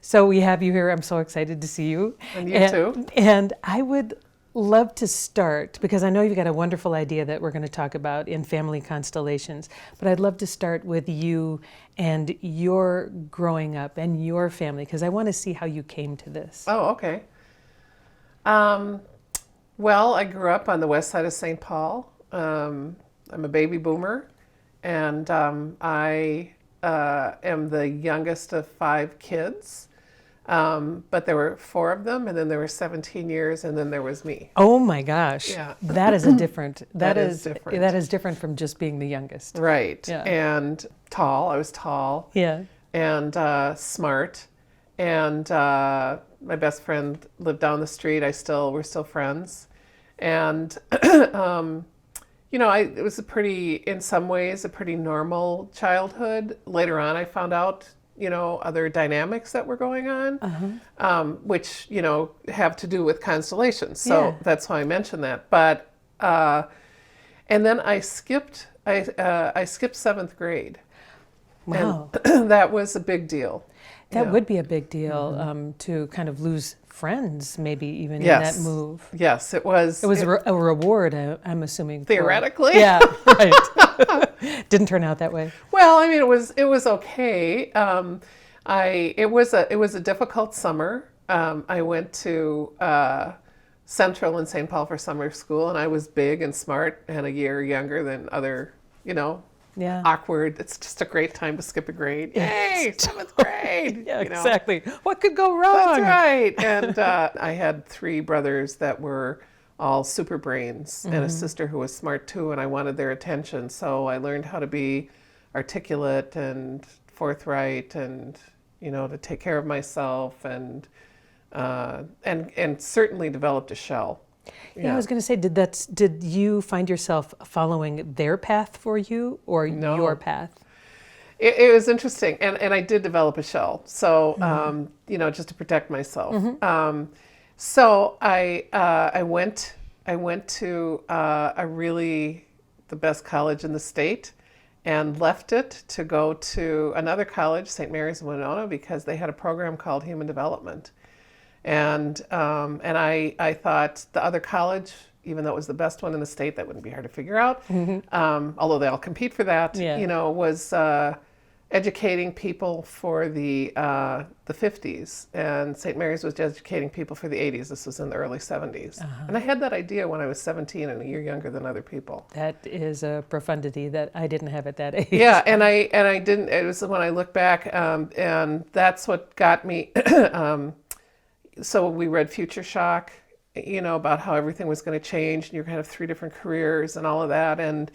So we have you here. I'm so excited to see you. And you too. And I would love to start, because I know you've got a wonderful idea that we're going to talk about in family constellations, but I'd love to start with you and your growing up and your family, because I want to see how you came to this. Oh, okay. Well, I grew up on the west side of St. Paul. I'm a baby boomer, and I am the youngest of 5 kids. But there were 4 of them, and then there were 17 years, and then there was me. Oh my gosh. Yeah. That is a different, That is different. That is different from just being the youngest. Right. Yeah. And tall. I was tall. Yeah. And smart. And my best friend lived down the street. We're still friends. And, it was in some ways, a pretty normal childhood. Later on, I found out, other dynamics that were going on, which, have to do with constellations. So that's why I mentioned that. But, and then I skipped 7th grade. Wow. And that was a big deal. That would be a big deal, to kind of lose friends, maybe even in that move. Yes, it was. It was a reward, I'm assuming. Theoretically. Yeah, right. Didn't turn out that way. Well, I mean, it was okay. It was a difficult summer. I went to Central in St. Paul for summer school, and I was big and smart and a year younger than other, awkward. It's just a great time to skip a grade. Yay, 7th grade. Yeah, exactly. What could go wrong? That's right. And I had 3 brothers that were all super brains, and a sister who was smart too, and I wanted their attention. So I learned how to be articulate and forthright, and to take care of myself, and certainly developed a shell. Yeah, I was going to say, did you find yourself following their path for you, or your path? It was interesting, and I did develop a shell. So just to protect myself. So I went to the best college in the state, and left it to go to another college, St. Mary's in Winona, because they had a program called Human Development. And I thought the other college, even though it was the best one in the state, that wouldn't be hard to figure out, although they all compete for that, was educating people for the 50s, and St. Mary's was educating people for the 80s. This was in the early 70s. And I had that idea when I was 17 and a year younger than other people. That is a profundity that I didn't have at that age. Yeah, and I didn't. It was when I look back, and that's what got me. So we read Future Shock, about how everything was going to change, and you're going to have 3 different careers and all of that. And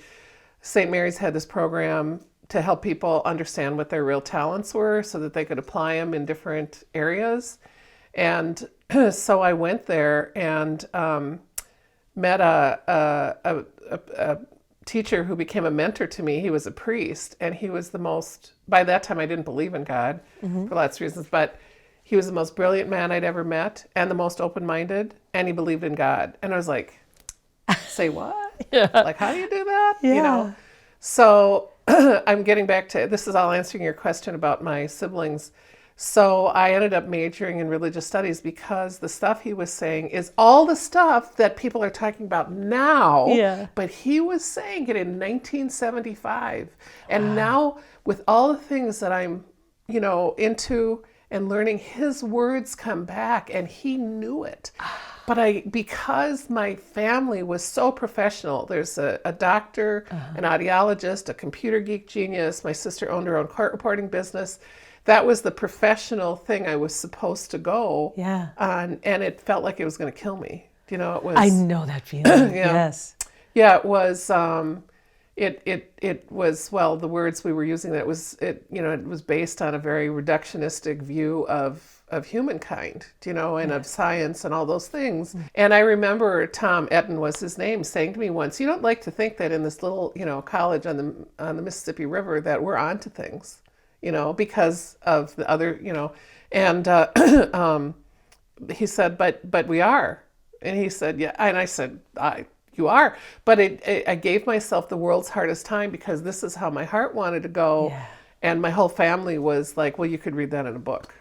St. Mary's had this program to help people understand what their real talents were, so that they could apply them in different areas. And so I went there and met a teacher who became a mentor to me. He was a priest, and he was by that time I didn't believe in God for lots of reasons, but he was the most brilliant man I'd ever met, and the most open-minded, and he believed in God. And I was like, say what? Like, how do you do that? Yeah. So I'm getting back to, this is all answering your question about my siblings. So I ended up majoring in religious studies, because the stuff he was saying is all the stuff that people are talking about now, but he was saying it in 1975. And now, with all the things that I'm, into and learning, his words come back, and he knew it. But because my family was so professional, there's a doctor, an audiologist, a computer geek genius. My sister owned her own court reporting business. That was the professional thing I was supposed to go on, and it felt like it was going to kill me. It was. I know that feeling. Yes. Yeah, it was. It was, well, the words we were using, it was based on a very reductionistic view of humankind, and of science and all those things. And I remember Tom Etten was his name, saying to me once, "You don't like to think that in this little, college on the Mississippi River that we're onto things, because of the other, and he said, but we are." And he said, "Yeah." And I said, "You are." But I gave myself the world's hardest time, because this is how my heart wanted to go. Yeah. And my whole family was like, "Well, you could read that in a book."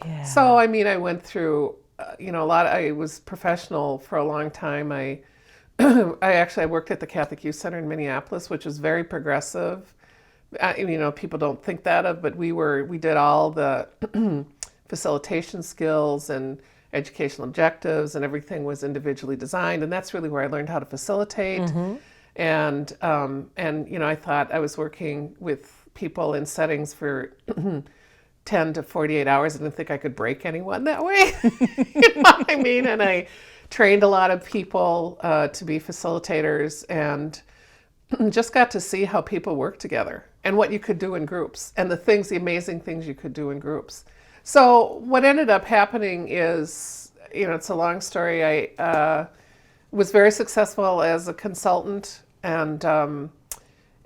Yeah. So, I mean, I went through, a lot. I was professional for a long time. I worked at the Catholic Youth Center in Minneapolis, which was very progressive. People don't think that of, but we did all the facilitation skills and educational objectives, and everything was individually designed. And that's really where I learned how to facilitate. And I thought I was working with people in settings for 10 to 48 hours. I didn't think I could break anyone that way. You know what I mean? And I trained a lot of people to be facilitators, and just got to see how people work together and what you could do in groups, and the amazing things you could do in groups. So what ended up happening is, it's a long story. I was very successful as a consultant, and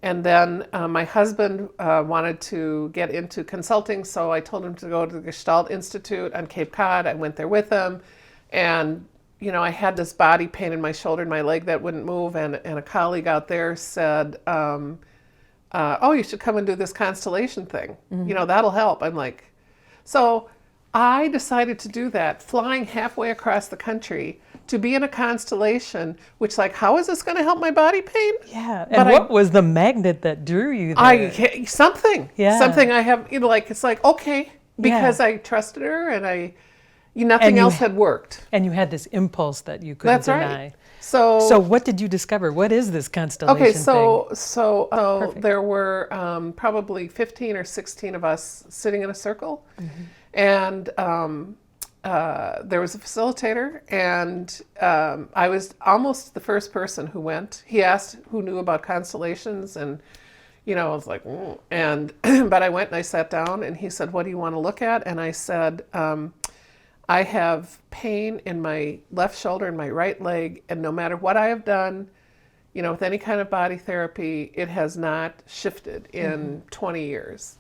then my husband wanted to get into consulting, so I told him to go to the Gestalt Institute on Cape Cod. I went there with him, and I had this body pain in my shoulder and my leg that wouldn't move, and a colleague out there said, oh, you should come and do this constellation thing. That'll help. I'm like, so I decided to do that, flying halfway across the country to be in a constellation, which, like, how is this going to help my body pain? Yeah. And what was the magnet that drew you there? Something. Yeah. Something I have, it's like, okay, because I trusted her, and nothing else had worked. And you had this impulse that you couldn't deny. That's right. So what did you discover? What is this constellation thing? So there were probably 15 or 16 of us sitting in a circle, and there was a facilitator, and I was almost the first person who went. He asked who knew about constellations, and I was like, and but I went and I sat down, and he said, "What do you want to look at?" And I said, I have pain in my left shoulder and my right leg, and no matter what I have done, with any kind of body therapy, it has not shifted in 20 years.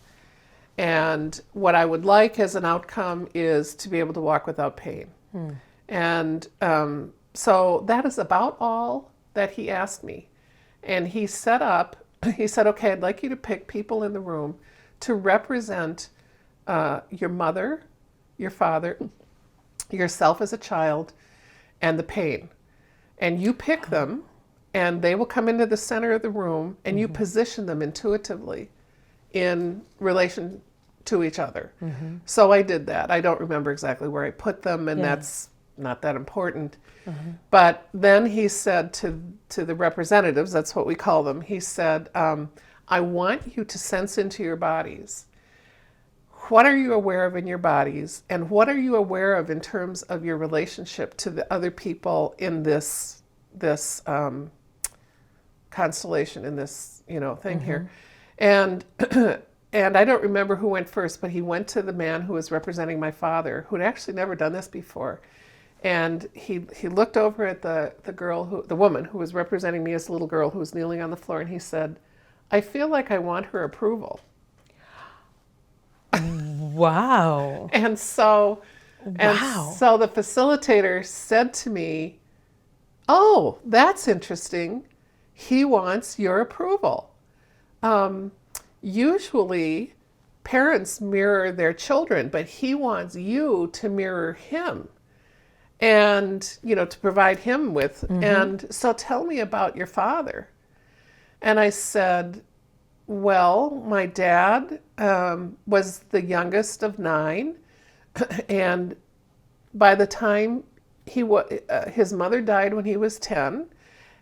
And what I would like as an outcome is to be able to walk without pain. And so that is about all that he asked me. And he said, okay, I'd like you to pick people in the room to represent your mother, your father, yourself as a child, and the pain. And you pick them, and they will come into the center of the room, and you position them intuitively in relation to each other. So I did that. I don't remember exactly where I put them, and that's not that important. But then he said to the representatives, that's what we call them, he said, I want you to sense into your bodies. What are you aware of in your bodies, and what are you aware of in terms of your relationship to the other people in this constellation, in this thing here? And and I don't remember who went first, but he went to the man who was representing my father, who had actually never done this before, and he looked over at the woman who was representing me as a little girl who was kneeling on the floor, and he said, I feel like I want her approval. Wow. And so the facilitator said to me, oh, that's interesting. He wants your approval. Usually parents mirror their children, but he wants you to mirror him and, to provide him with. And so tell me about your father. And I said, well, my dad was the youngest of 9, and by the time his mother died when he was 10,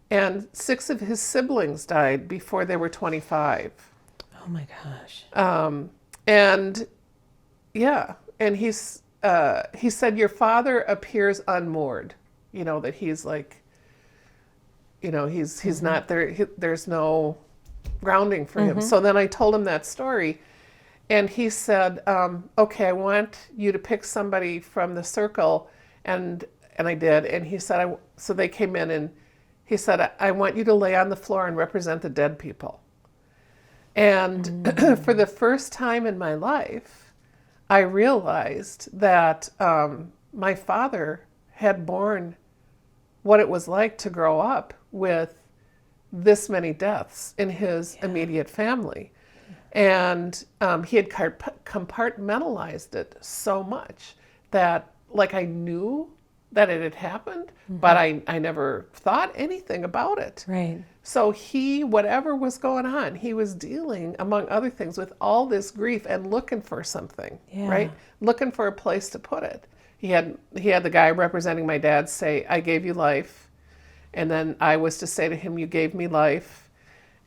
and 6 of his siblings died before they were 25. Oh my gosh. And he said, your father appears unmoored, that he's like, he's not there. There's no grounding for him. So then I told him that story, and he said, okay, I want you to pick somebody from the circle, and I did, and he said, so they came in, and he said, I want you to lay on the floor and represent the dead people. And for the first time in my life, I realized that my father had borne what it was like to grow up with this many deaths in his immediate family. And he had compartmentalized it so much that, like, I knew that it had happened, but I never thought anything about it. Right. So he, whatever was going on, he was dealing, among other things, with all this grief and looking for something, Yeah. right? Looking for a place to put it. He had the guy representing my dad say, "I gave you life," and then I was to say to him, "You gave me life,"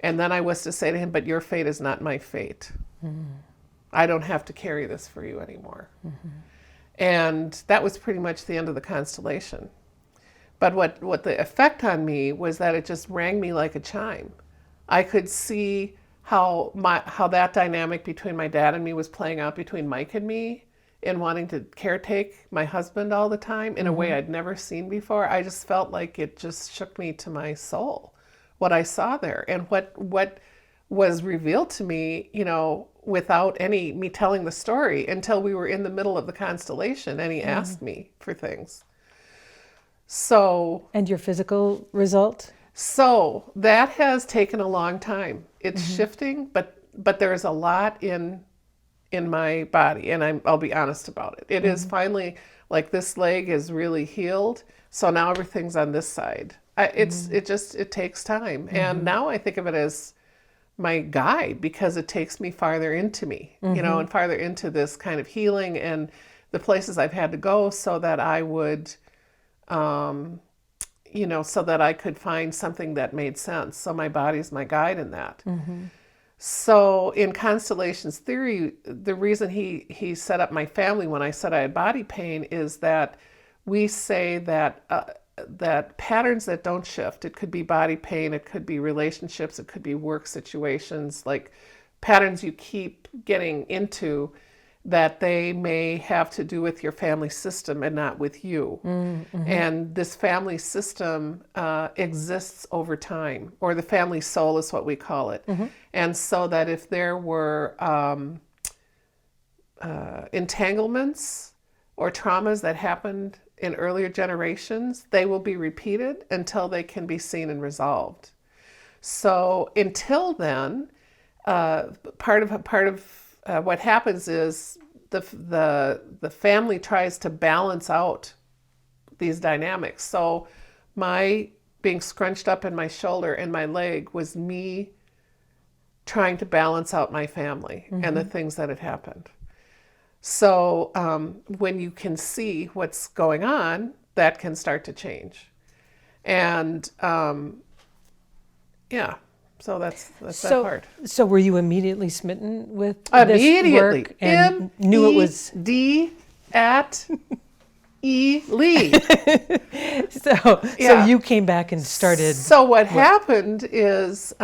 and then I was to say to him, "But your fate is not my fate. I don't have to carry this for you anymore." And that was pretty much the end of the constellation. But what the effect on me was that it just rang me like a chime. I could see how that dynamic between my dad and me was playing out between Mike and me in wanting to caretake my husband all the time in a way I'd never seen before. I just felt like it just shook me to my soul, what I saw there. And what was revealed to me, without me telling the story until we were in the middle of the constellation and he asked me for things. So. And your physical result? So that has taken a long time. It's shifting, but there's a lot in my body, and I'll be honest about it. It is finally, like, this leg is really healed. So now everything's on this side. It takes time. And now I think of it as my guide because it takes me farther into me, and farther into this kind of healing and the places I've had to go so that I would, so that I could find something that made sense. So my body's my guide in that. So in constellations theory, the reason he set up my family when I said I had body pain is that we say that that patterns that don't shift, it could be body pain, it could be relationships, it could be work situations, like patterns you keep getting into, that they may have to do with your family system and not with you. And this family system exists over time, or the family soul is what we call it. And so that if there were entanglements or traumas that happened in earlier generations, they will be repeated until they can be seen and resolved. So until then, part of what happens is the family tries to balance out these dynamics. So my being scrunched up in my shoulder and my leg was me trying to balance out my family and the things that had happened. So when you can see what's going on, that can start to change. And so that's that part. So were you immediately smitten with Immediately. this work and knew it was Lee. So you came back and started. So what happened is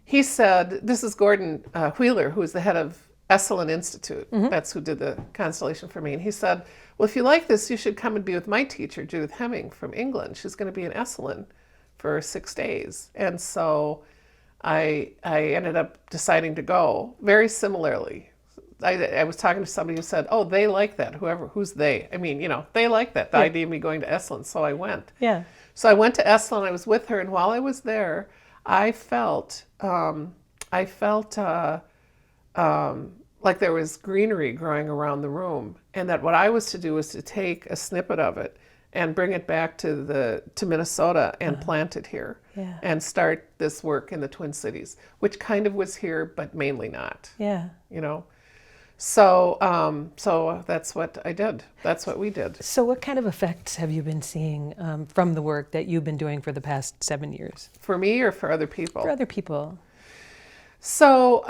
he said, this is Gordon Wheeler, who is the head of Esalen Institute. That's who did the constellation for me. And he said, well, if you like this, you should come and be with my teacher, Judith Hemming from England. She's going to be in Esalen for 6 days. And so I ended up deciding to go. Very similarly, I was talking to somebody who said, oh, they like that, who's they? I mean, they like that, the idea of me going to Esalen. So I went. Yeah. So I went to Esalen, I was with her, and while I was there, I felt like there was greenery growing around the room, and that what I was to do was to take a snippet of it and bring it back to Minnesota and plant it here and start this work in the Twin Cities, which kind of was here, but mainly not. Yeah. So that's what I did. That's what we did. So what kind of effects have you been seeing from the work that you've been doing for the past 7 years? For me or for other people? For other people. So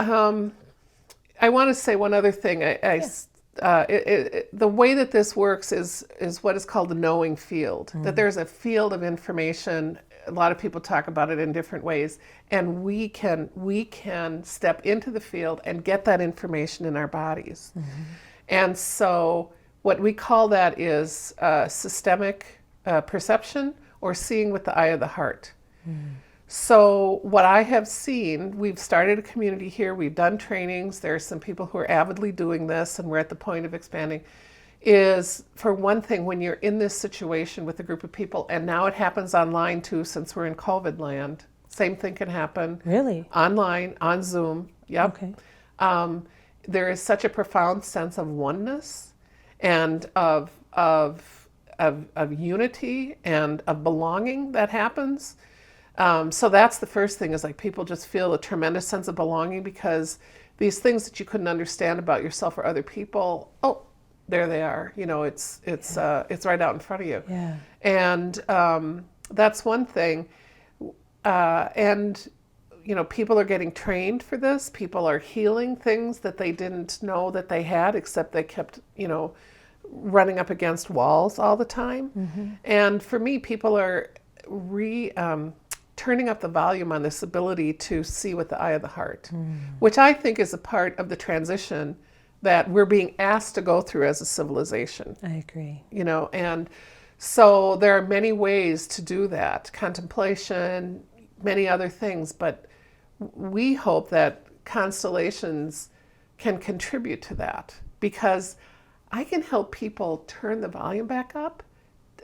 I want to say one other thing. The way that this works is what is called the knowing field. That there's a field of information. A lot of people talk about it in different ways, and we can step into the field and get that information in our bodies. And so what we call that is systemic perception, or seeing with the eye of the heart. So what I have seen, we've started a community here, we've done trainings, there are some people who are avidly doing this, and we're at the point of expanding, is, for one thing, when you're in this situation with a group of people, and now it happens online too, since we're in COVID land, same thing can happen. Really? Online, on Zoom, Yep. Okay. There is such a profound sense of oneness and of unity and of belonging that happens. So that's the first thing, is like people just feel a tremendous sense of belonging, because these things that you couldn't understand about yourself or other people, oh, there they are. You know, it's right out in front of you. Yeah. And that's one thing. And you know, people are getting trained for this. People are healing things that they didn't know that they had, except they kept, you know, running up against walls all the time. Mm-hmm. And for me, people are turning up the volume on this ability to see with the eye of the heart, which I think is a part of the transition that we're being asked to go through as a civilization. I agree. You know, and so there are many ways to do that: contemplation, many other things, but we hope that constellations can contribute to that, because I can help people turn the volume back up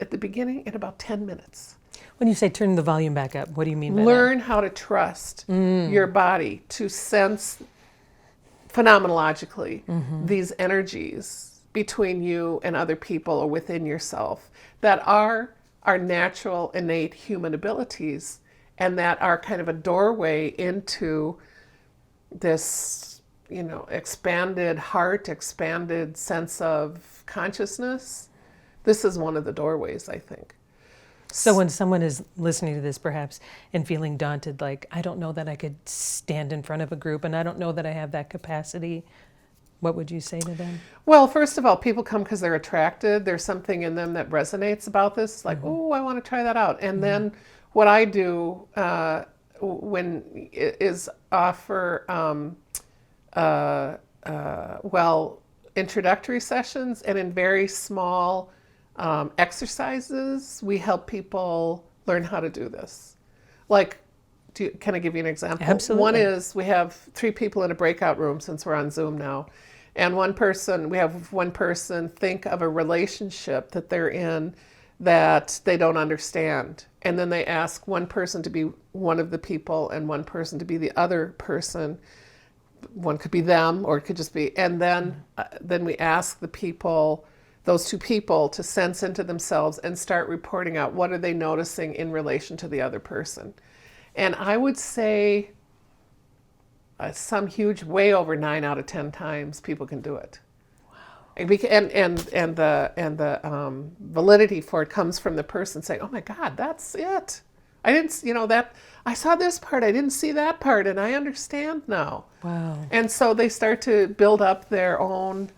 at the beginning in about 10 minutes. When you say turn the volume back up, what do you mean by Learn how to trust your body to sense phenomenologically these energies between you and other people or within yourself that are our natural, innate human abilities, and that are kind of a doorway into this, you know, expanded heart, expanded sense of consciousness? This is one of the doorways, I think. So when someone is listening to this perhaps and feeling daunted, like, I don't know that I could stand in front of a group and I don't know that I have that capacity, what would you say to them? Well, first of all, people come because they're attracted. There's something in them that resonates about this. It's like, oh, I want to try that out. And then what I do is offer introductory sessions, and in very small exercises, we help people learn how to do this. Like, can I give you an example? Absolutely. One is, we have 3 people in a breakout room, since we're on Zoom now. And we have one person think of a relationship that they're in that they don't understand. And then they ask one person to be one of the people and one person to be the other person. One could be them, or it could just be, and then we ask the people, those 2 people, to sense into themselves and start reporting out what are they noticing in relation to the other person. And I would say some huge, way over 9 out of 10 times, people can do it. Wow. And the validity for it comes from the person saying, "Oh my God, that's it. I didn't, you know, that I saw this part, I didn't see that part, and I understand now." Wow. And so they start to build up their own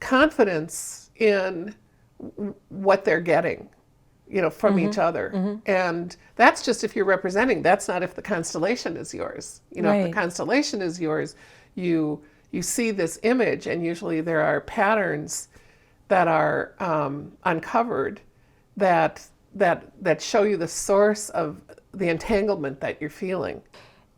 confidence in what they're getting, you know, from each other. And that's just if you're representing. That's not if the constellation is yours. You know, if the constellation is yours, you see this image, and usually there are patterns that are uncovered that show you the source of the entanglement that you're feeling.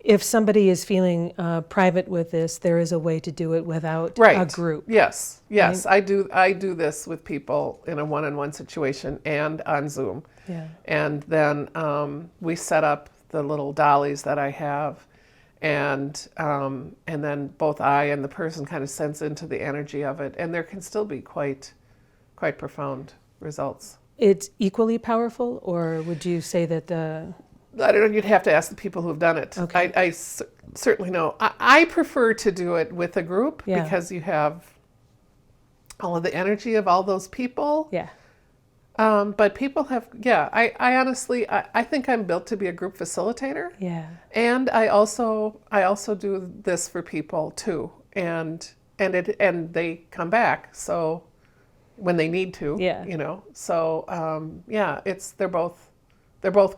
If somebody is feeling private with this, there is a way to do it without a group. Yes. Right? I do this with people in a one-on-one situation and on Zoom. Yeah. And then we set up the little dollies that I have, and then both I and the person kind of sense into the energy of it, and there can still be quite profound results. It's equally powerful, or would you say that I don't know, you'd have to ask the people who've done it. Okay. I certainly know. I prefer to do it with a group, because you have all of the energy of all those people. Yeah. But people have, I honestly, I think I'm built to be a group facilitator. Yeah. And I also do this for people too. And they come back. So when they need to, you know, so, they're both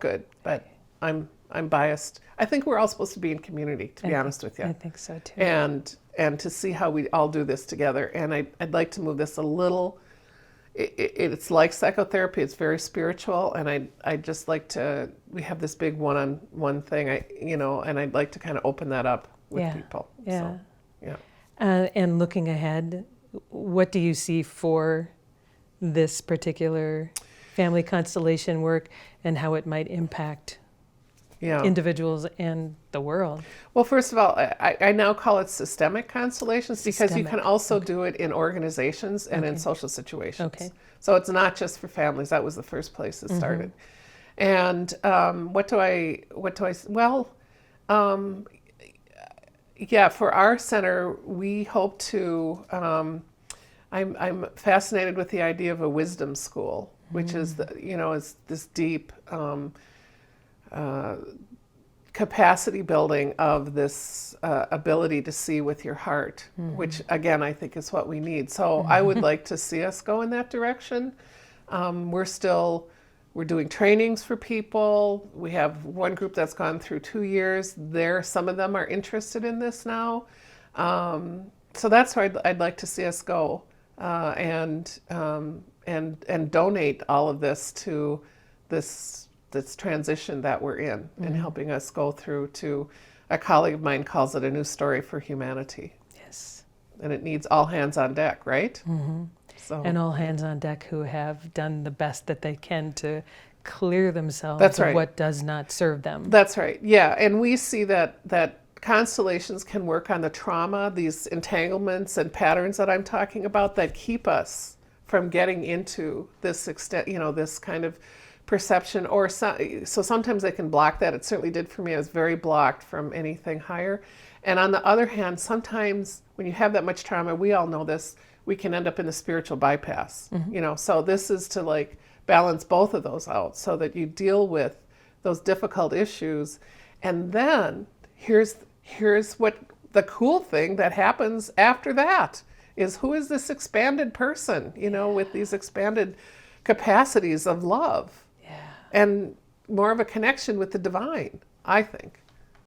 good, but I'm biased. I think we're all supposed to be in community, to be honest with you. I think so too. And to see how we all do this together. And I'd like to move this a little. It's like psychotherapy. It's very spiritual, and I just like to. We have this big one-on-one thing, and I'd like to kind of open that up with people. Yeah. So, yeah. And looking ahead, what do you see for this particular family constellation work and how it might impact Yeah. individuals and the world. Well, first of all, I now call it systemic constellations because you can Systemic. also do it in organizations and in Okay. social situations. Okay. So it's not just for families. That was the first place it started. And well, yeah, for our center, we hope to, I'm fascinated with the idea of a wisdom school, which is, is this deep capacity building of this ability to see with your heart, which again, I think is what we need. So I would like to see us go in that direction. We're doing trainings for people. We have one group that's gone through 2 years. Some of them are interested in this now. So that's where I'd like to see us go, and donate all of this to this transition that we're in, and helping us go through to, a colleague of mine calls it a new story for humanity. Yes. And it needs all hands on deck, right? So And all hands on deck who have done the best that they can to clear themselves That's of right. what does not serve them. That's right. Yeah, and we see that constellations can work on the trauma, these entanglements and patterns that I'm talking about that keep us from getting into this extent, this kind of perception, or so sometimes they can block that. It certainly did for me. I was very blocked from anything higher. And on the other hand, sometimes when you have that much trauma, we all know this, we can end up in the spiritual bypass. So this is to balance both of those out so that you deal with those difficult issues. And then here's what the cool thing that happens after that is, who is this expanded person, with these expanded capacities of love and more of a connection with the divine, I think.